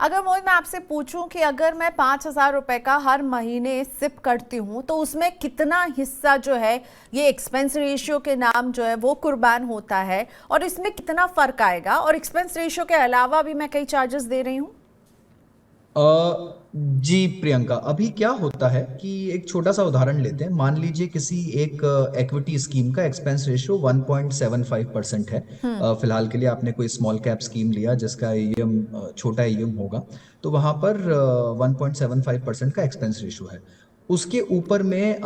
अगर मोहित मैं आपसे पूछूं कि अगर मैं 5,000 रुपए का हर महीने सिप करती हूं तो उसमें कितना हिस्सा जो है ये एक्सपेंस रेशियो के नाम जो है वो कुर्बान होता है, और इसमें कितना फर्क आएगा, और एक्सपेंस रेशियो के अलावा भी मैं कई चार्जेस दे रही हूँ। जी प्रियंका, अभी क्या होता है कि एक छोटा सा उदाहरण लेते हैं। मान लीजिए किसी एक इक्विटी स्कीम का एक्सपेंस रेशियो 1.75% है। फिलहाल के लिए आपने कोई स्मॉल कैप स्कीम लिया जिसका ईएम छोटा ईएम होगा, तो वहां पर 1.75% का एक्सपेंस रेशियो है। उसके ऊपर में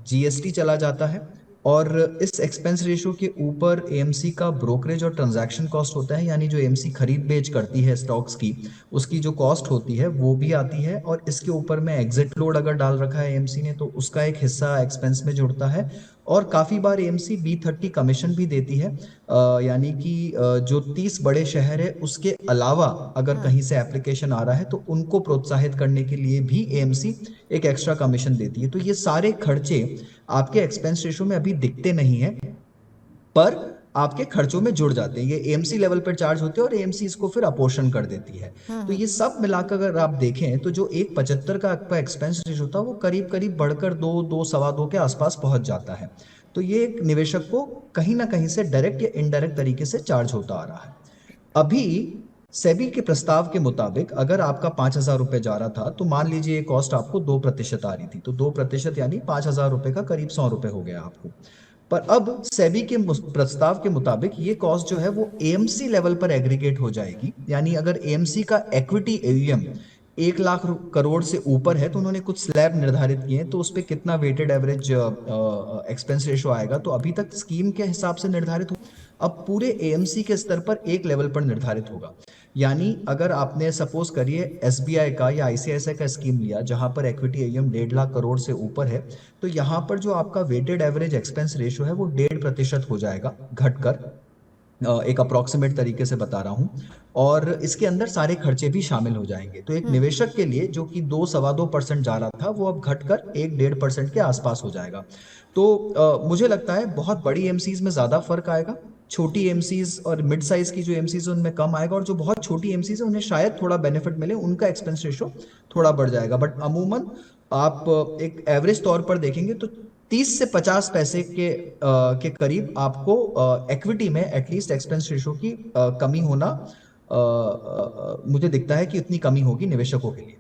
जीएसटी चला जाता है, और इस एक्सपेंस रेशियो के ऊपर एएमसी का ब्रोकरेज और ट्रांजैक्शन कॉस्ट होता है, यानी जो एएमसी खरीद बेच करती है स्टॉक्स की, उसकी जो कॉस्ट होती है वो भी आती है। और इसके ऊपर में एग्जिट लोड अगर डाल रखा है एएमसी ने तो उसका एक हिस्सा एक्सपेंस में जुड़ता है। और काफी बार एएमसी B30 कमीशन भी देती है। यानी कि जो 30 बड़े शहर है उसके अलावा अगर कहीं से एप्लीकेशन आ रहा है तो उनको प्रोत्साहित करने के लिए भी एएमसी एक एक्स्ट्रा कमीशन देती है। तो ये सारे खर्चे आपके एक्सपेंस रेशियो में अभी दिखते नहीं है, पर आपके खर्चों में जुड़ जाते हैं। ये एएमसी लेवल पर चार्ज होते हैं और एएमसी इसको फिर अपोर्शन कर देती है। तो ये सब मिलाकर अगर आप देखें तो जो 1.75 का आपका एक्सपेंस रेशियो था वो करीब करीब बढ़कर 2 2 सवा 2 के आसपास पहुंच जाता है। तो ये एक निवेशक को कहीं ना कहीं से डायरेक्ट या इनडायरेक्ट तरीके से चार्ज होता आ रहा है। अभी सेबी के प्रस्ताव के मुताबिक अगर आपका 5,000 रुपए जा रहा था तो मान लीजिए ये कॉस्ट आपको 2% आ रही थी, तो 2% यानी 5,000 रुपए का करीब 100 रुपए हो गया आपको। पर अब सेबी के प्रस्ताव के मुताबिक ये कॉस्ट जो है वो एएमसी लेवल पर एग्रीगेट हो जाएगी। यानी अगर एएमसी का इक्विटी एयूएम 1 लाख करोड़ से ऊपर है तो उन्होंने कुछ स्लैब निर्धारित किए हैं, तो उस पर कितना वेटेड एवरेज एक्सपेंस रेशो आएगा तो अभी तक स्कीम के हिसाब से निर्धारित हो, अब पूरे एएमसी के स्तर पर एक लेवल पर निर्धारित होगा। यानी अगर आपने सपोज करिए एसबीआई का या आईसीआईसीआई का स्कीम लिया जहां पर इक्विटी एयूएम 1.5 लाख करोड़ से ऊपर है, तो यहाँ पर जो आपका वेटेड एवरेज एक्सपेंस रेशियो है वो 1.5% हो जाएगा घटकर। एक अप्रोक्सीमेट तरीके से बता रहा हूं, और इसके अंदर सारे खर्चे भी शामिल हो जाएंगे। तो एक निवेशक के लिए जो कि 2 सवा 2% जा रहा था वो अब घटकर 1 1.5% के आसपास हो जाएगा। तो मुझे लगता है बहुत बड़ी एमसीज में ज्यादा फर्क आएगा, छोटी एमसीज और मिड साइज की जो एमसीज उनमें कम आएगा, और जो बहुत छोटी एमसीज है उन्हें शायद थोड़ा बेनिफिट मिले, उनका एक्सपेंस रेशियो थोड़ा बढ़ जाएगा। बट अमूमन आप एक एवरेज तौर पर देखेंगे तो 30 से 50 पैसे के करीब आपको इक्विटी में एटलीस्ट एक्सपेंस रेशियो की कमी होना मुझे दिखता है कि उतनी कमी होगी निवेशकों के लिए।